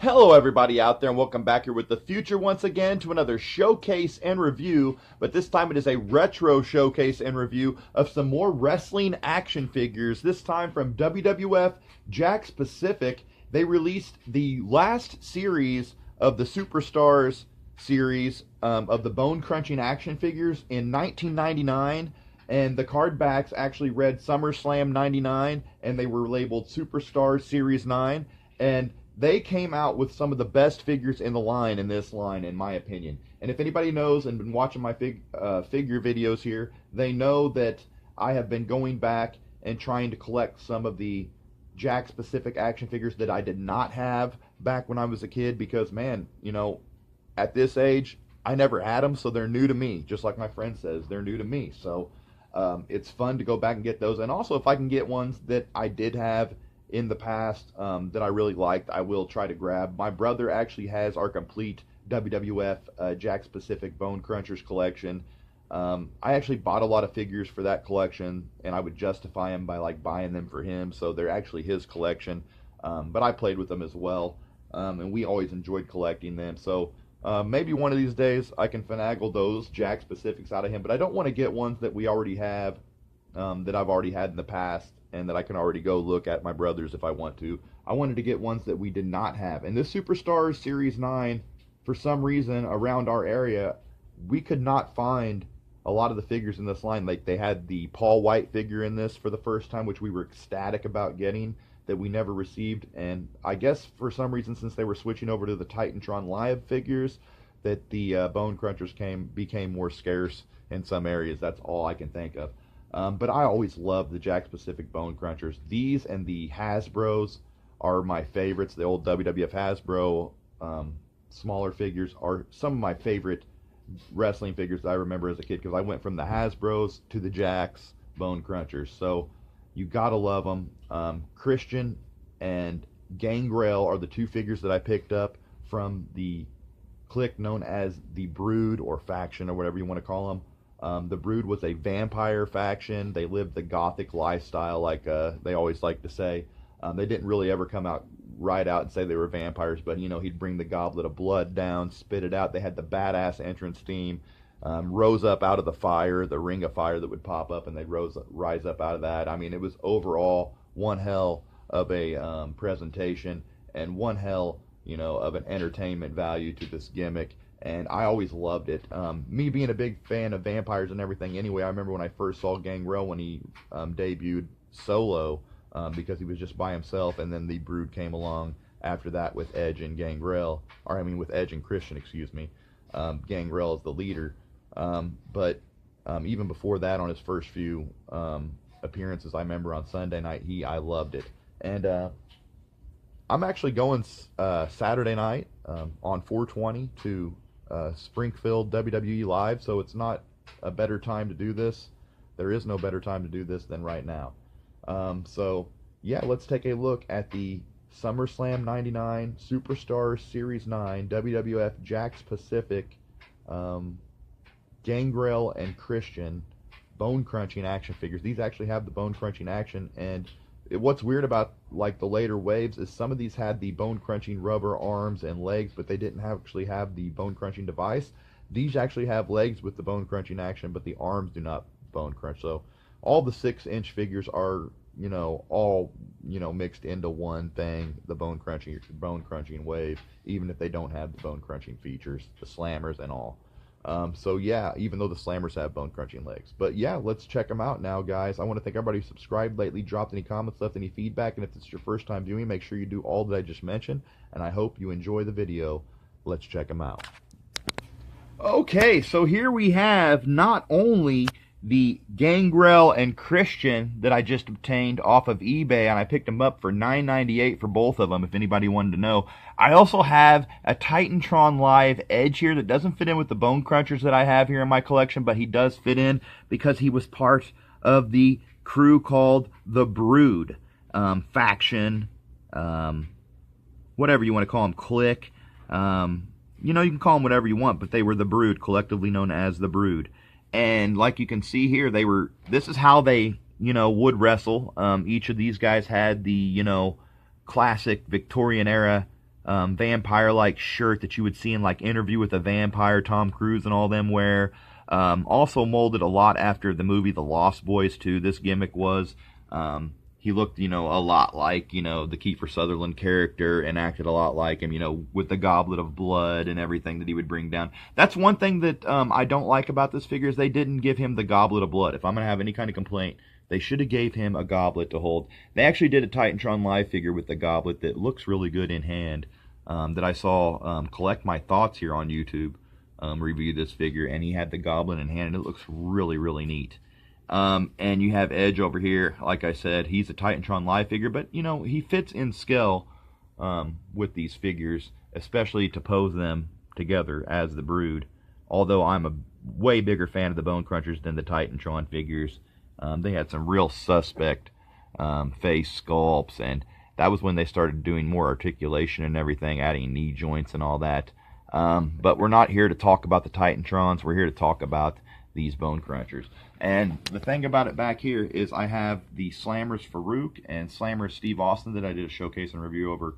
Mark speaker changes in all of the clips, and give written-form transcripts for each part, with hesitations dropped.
Speaker 1: Hello everybody out there and welcome back here with the future once again to another showcase and review, but this time it is a retro showcase and review of some more wrestling action figures, this time from WWF Jakks Pacific. They released the last series of the Superstars series of the bone crunching action figures in 1999, and the card backs actually read SummerSlam 99 and they were labeled Superstars Series 9, and they came out with some of the best figures in the line in this line, in my opinion. And if anybody knows and been watching my figure videos here, they know that I have been going back and trying to collect some of the Jakks Pacific action figures that I did not have back when I was a kid, because, man, you know, at this age, I never had them, so they're new to me. Just like my friend says, they're new to me. So it's fun to go back and get those. And also, if I can get ones that I did have in the past that I really liked, I will try to grab. My brother actually has our complete WWF Jakks Pacific Bone Crunchers collection. I actually bought a lot of figures for that collection, and I would justify them by like buying them for him, so they're actually his collection. But I played with them as well, and we always enjoyed collecting them. So maybe one of these days I can finagle those Jakks Pacifics out of him, but I don't want to get ones that we already have, that I've already had in the past, and that I can already go look at my brother's if I want to. I wanted to get ones that we did not have. And this Superstars Series 9, for some reason, around our area, we could not find a lot of the figures in this line. Like, they had the Paul White figure in this for the first time, which we were ecstatic about getting, that we never received. And I guess for some reason, since they were switching over to the Titantron Live figures, that the Bone Crunchers became more scarce in some areas. That's all I can think of. But I always loved the Jakks Pacific Bone Crunchers. These and the Hasbros are my favorites. The old WWF Hasbro smaller figures are some of my favorite wrestling figures that I remember as a kid, because I went from the Hasbros to the Jakks Bone Crunchers. So you gotta love them. Christian and Gangrel are the two figures that I picked up from the clique known as the Brood, or faction, or whatever you want to call them. The Brood was a vampire faction. They lived the gothic lifestyle, like they always like to say. They didn't really ever come out right out and say they were vampires, but, you know, he'd bring the goblet of blood down, spit it out. They had the badass entrance theme, rose up out of the fire, the ring of fire that would pop up, and they'd rise up out of that. I mean, it was overall one hell of a presentation, and one hell, you know, of an entertainment value to this gimmick. And I always loved it. Me being a big fan of vampires and everything anyway, I remember when I first saw Gangrel when he debuted solo, because he was just by himself, and then the Brood came along after that with Edge and Gangrel, or I mean with Edge and Christian, excuse me. Gangrel is the leader. But even before that, on his first few appearances, I remember on Sunday night, I loved it. And I'm actually going Saturday night on 4/20 to Springfield WWE Live, so it's not a better time to do this. There is no better time to do this than right now. So yeah, let's take a look at the SummerSlam 99 Superstars Series 9 WWF Jakks Pacific Gangrel and Christian bone crunching action figures. These actually have the bone crunching action, and what's weird about like the later waves is some of these had the bone crunching rubber arms and legs, but they didn't actually have the bone crunching device. These actually have legs with the bone crunching action, but the arms do not bone crunch. So all the 6-inch figures are, you know, all, you know, mixed into one thing, the bone crunching wave, even if they don't have the bone crunching features, the slammers and all. So yeah, even though the slammers have bone crunching legs. But yeah, let's check them out now, guys. I want to thank everybody who subscribed lately, dropped any comments, left any feedback, and if it's your first time viewing, make sure you do all that I just mentioned, and I hope you enjoy the video. Let's check them out. Okay, so here we have not only the Gangrel and Christian that I just obtained off of eBay, and I picked them up for $9.98 for both of them, if anybody wanted to know. I also have a Titantron Live Edge here that doesn't fit in with the Bone Crunchers that I have here in my collection, but he does fit in because he was part of the crew called the Brood, faction, whatever you want to call them, clique. You know, you can call them whatever you want, but they were the Brood, collectively known as the Brood. And like you can see here, this is how they, you know, would wrestle. Each of these guys had the, you know, classic Victorian era vampire-like shirt that you would see in like Interview with a Vampire, Tom Cruise and all them wear. Also molded a lot after the movie The Lost Boys too. This gimmick was, he looked, a lot like, the Kiefer Sutherland character, and acted a lot like him, with the goblet of blood and everything that he would bring down. That's one thing that I don't like about this figure, is they didn't give him the goblet of blood. If I'm going to have any kind of complaint, they should have gave him a goblet to hold. They actually did a Titantron Live figure with the goblet that looks really good in hand, that I saw Collect My Thoughts here on YouTube review this figure, and he had the goblet in hand, and it looks really, really neat. And you have Edge over here. Like I said, he's a Titantron Live figure, but, he fits in scale with these figures, especially to pose them together as the Brood. Although I'm a way bigger fan of the Bone Crunchers than the Titantron figures. They had some real suspect face sculpts, and that was when they started doing more articulation and everything, adding knee joints and all that. But we're not here to talk about the Titantrons. We're here to talk about these Bone Crunchers. And the thing about it back here is I have the Slammers Farouk and Slammers Steve Austin that I did a showcase and review over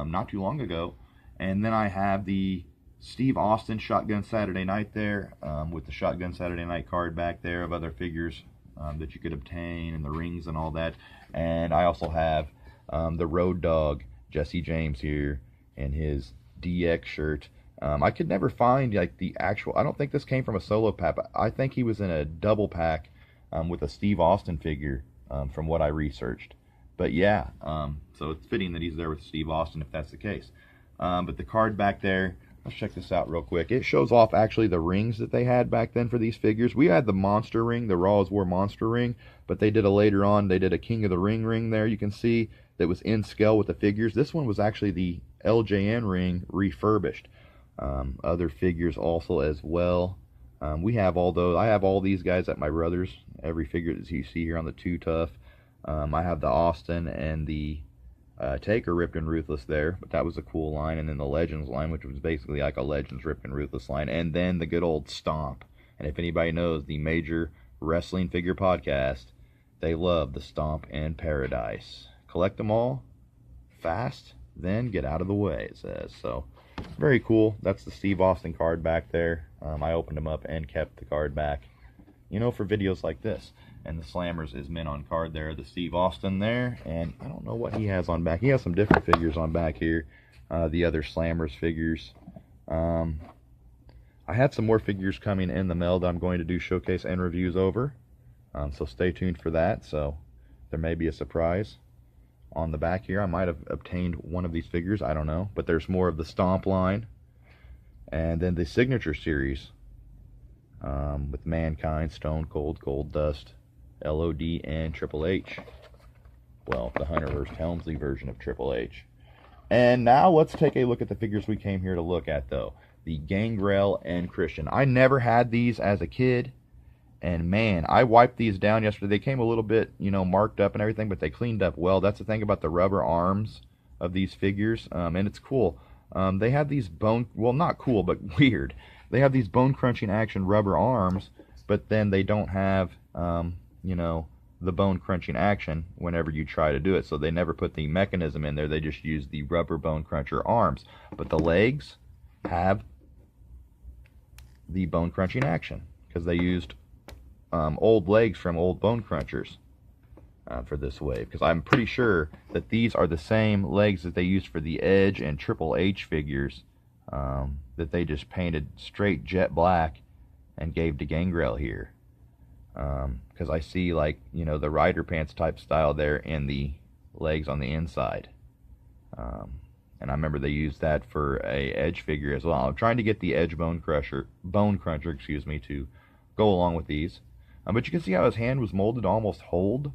Speaker 1: not too long ago. And then I have the Steve Austin Shotgun Saturday Night there, with the Shotgun Saturday Night card back there of other figures that you could obtain, and the rings and all that. And I also have the Road Dogg Jesse James here in his DX shirt. I could never find like the actual, I don't think this came from a solo pack, but I think he was in a double pack with a Steve Austin figure from what I researched. But yeah, so it's fitting that he's there with Steve Austin if that's the case. But the card back there, let's check this out real quick. It shows off actually the rings that they had back then for these figures. We had the monster ring, the Raw is War monster ring, but they did they did a King of the Ring there, you can see, that was in scale with the figures. This one was actually the LJN ring refurbished. Other figures also as well. I have all these guys at my brother's. Every figure that you see here on the Too Tough. I have the Austin and the Taker Ripped and Ruthless there, but that was a cool line. And then the Legends line, which was basically like a Legends Ripped and Ruthless line. And then the good old Stomp. And if anybody knows the Major Wrestling Figure Podcast, they love the Stomp and Paradise. Collect them all fast, then get out of the way, it says. So, very cool. That's the Steve Austin card back there. I opened them up and kept the card back, for videos like this. And the Slammers is mint on card there. The Steve Austin there. And I don't know what he has on back. He has some different figures on back here. The other Slammers figures. I had some more figures coming in the mail that I'm going to do showcase and reviews over. So stay tuned for that. So there may be a surprise on the back here. I might have obtained one of these figures, I don't know, but there's more of the Stomp line, and then the Signature series with Mankind, Stone Cold, Gold Dust, LOD, and Triple H. Well, the Hunter vs. Helmsley version of Triple H. And now let's take a look at the figures we came here to look at, though. The Gangrel and Christian. I never had these as a kid. And man, I wiped these down yesterday. They came a little bit, marked up and everything, but they cleaned up well. That's the thing about the rubber arms of these figures. And it's cool. They have these not cool, but weird. They have these bone crunching action rubber arms, but then they don't have, the bone crunching action whenever you try to do it. So they never put the mechanism in there. They just use the rubber bone cruncher arms. But the legs have the bone crunching action because they used old legs from old Bone Crunchers for this wave, because I'm pretty sure that these are the same legs that they used for the Edge and Triple H figures that they just painted straight jet black and gave to Gangrel here, because I see the rider pants type style there in the legs on the inside, and I remember they used that for a Edge figure as well. I'm trying to get the Edge Bone Cruncher to go along with these. But you can see how his hand was molded to almost hold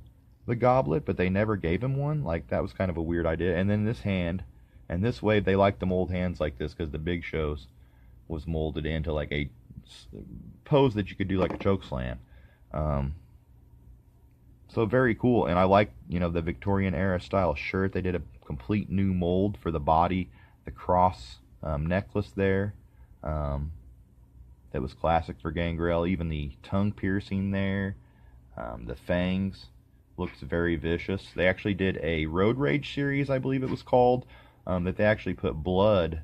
Speaker 1: the goblet, but they never gave him one. That was kind of a weird idea. And then this hand, and this wave, they like to mold hands like this because the Big Show's was molded into like a pose that you could do like a choke slam. So very cool. And I like, the Victorian era style shirt. They did a complete new mold for the body, the cross necklace there. That was classic for Gangrel. Even the tongue piercing there, the fangs, looks very vicious. They actually did a Road Rage series, I believe it was called, that they actually put blood,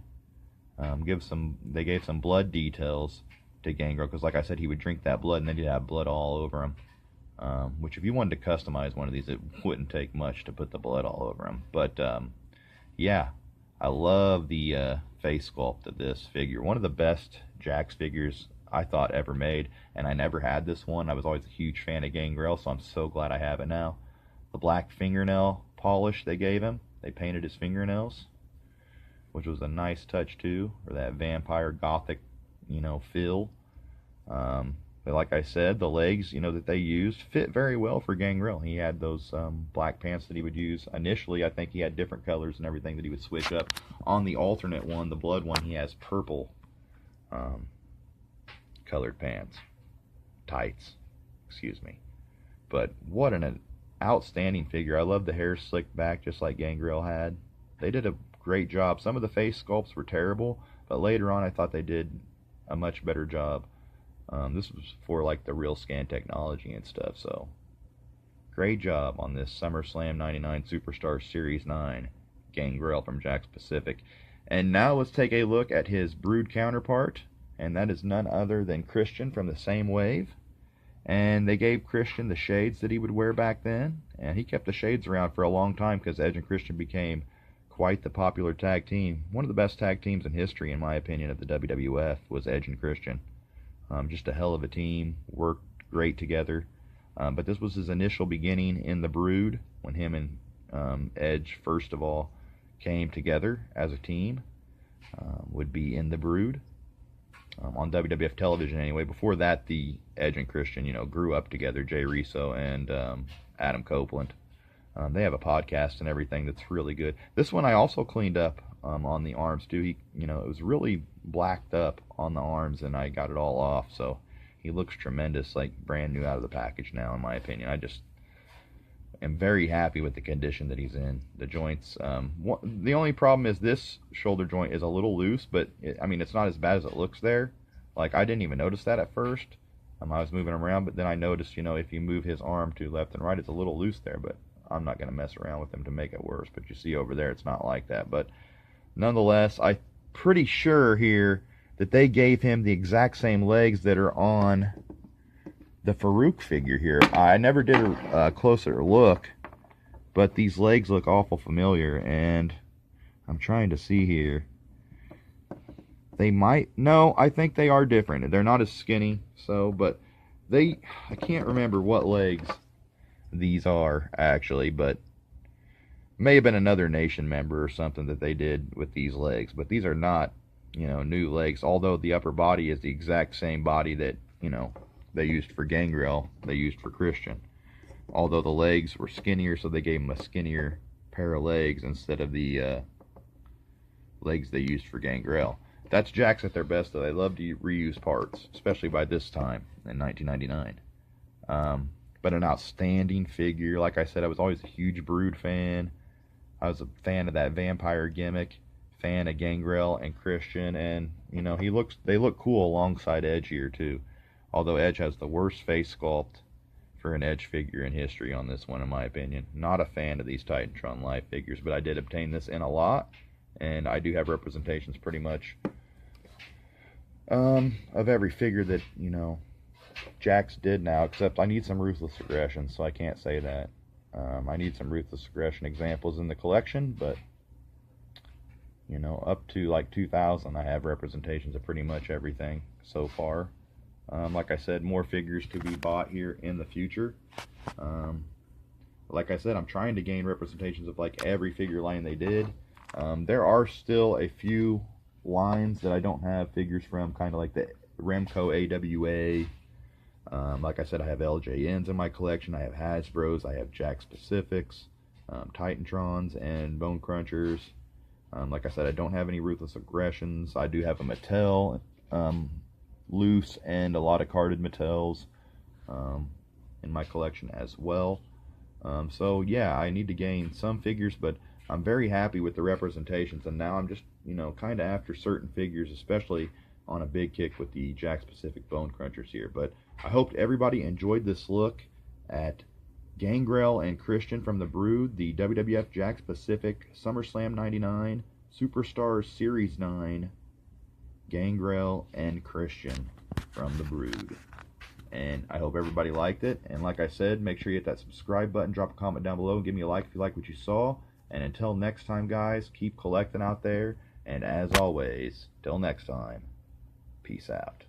Speaker 1: they gave some blood details to Gangrel, because like I said, he would drink that blood and then he'd have blood all over him. Which if you wanted to customize one of these, it wouldn't take much to put the blood all over him. But yeah, I love the face sculpt of this figure. One of the best Jakks figures I thought ever made, and I never had this one. I was always a huge fan of Gangrel, so I'm so glad I have it now. The black fingernail polish they gave him, they painted his fingernails, which was a nice touch too, for that vampire gothic, feel. But like I said, the legs, that they used fit very well for Gangrel. He had those black pants that he would use. Initially, I think he had different colors and everything that he would switch up. On the alternate one, the blood one, he has purple colored pants. Tights, excuse me. But what an outstanding figure. I love the hair slicked back just like Gangrel had. They did a great job. Some of the face sculpts were terrible, but later on I thought they did a much better job. This was for like the real scan technology and stuff, so great job on this SummerSlam 99 Superstar Series 9 Gangrel from Jakks Pacific. And now let's take a look at his Brood counterpart, and that is none other than Christian from the same wave. And they gave Christian the shades that he would wear back then, and he kept the shades around for a long time because Edge and Christian became quite the popular tag team. One of the best tag teams in history, in my opinion, of the WWF was Edge and Christian. Just a hell of a team, worked great together. But this was his initial beginning in the Brood, when him and Edge, first of all, came together as a team, would be in the Brood. On WWF television anyway. Before that, the Edge and Christian, grew up together, Jay Riso and Adam Copeland. They have a podcast and everything that's really good. This one I also cleaned up on the arms too. It was really blacked up on the arms, and I got it all off, so he looks tremendous, like brand new out of the package now, in my opinion. I just am very happy with the condition that he's in. The joints, the only problem is this shoulder joint is a little loose, but it's not as bad as it looks there. Like, I didn't even notice that at first. I was moving him around, but then I noticed, if you move his arm to left and right, it's a little loose there, but I'm not going to mess around with him to make it worse. But you see over there, it's not like that. But nonetheless, I'm pretty sure here that they gave him the exact same legs that are on the Farouk figure here. I never did a closer look, but these legs look awful familiar, and I'm trying to see here. They might, no, I think they are different. They're not as skinny, but I can't remember what legs these are actually, but may have been another Nation member or something that they did with these legs. But these are not, new legs, although the upper body is the exact same body that, they used for Gangrel, they used for Christian. Although the legs were skinnier, so they gave him a skinnier pair of legs instead of the legs they used for Gangrel. That's Jakks at their best, though. They love to reuse parts, especially by this time in 1999. But an outstanding figure. Like I said, I was always a huge Brood fan. I was a fan of that vampire gimmick, fan of Gangrel and Christian, and they look cool alongside Edge here too. Although Edge has the worst face sculpt for an Edge figure in history on this one, in my opinion. Not a fan of these Titantron Live figures, but I did obtain this in a lot, and I do have representations pretty much of every figure that Jakks did now, except I need some Ruthless Aggression, so I can't say that. I need some Ruthless Aggression examples in the collection, but up to like 2000 I have representations of pretty much everything so far. Like I said, more figures to be bought here in the future. Like I said, I'm trying to gain representations of like every figure line they did. There are still a few lines that I don't have figures from, kind of like the Remco AWA. Like I said, I have LJNs in my collection. I have Hasbros. I have Jakks Pacifics, Titantrons, and Bone Crunchers. Like I said, I don't have any Ruthless Aggressions. I do have a Mattel loose and a lot of carded Mattels in my collection as well. So yeah, I need to gain some figures, but I'm very happy with the representations, and now I'm just kind of after certain figures, especially on a big kick with the Jakks Pacific Bone Crunchers here. But I hope everybody enjoyed this look at Gangrel and Christian from the Brood, the WWF Jakks Pacific SummerSlam 99 Superstars Series 9, Gangrel and Christian from the Brood. And I hope everybody liked it. And like I said, make sure you hit that subscribe button, drop a comment down below, and give me a like if you like what you saw. And until next time, guys, keep collecting out there. And as always, till next time, peace out.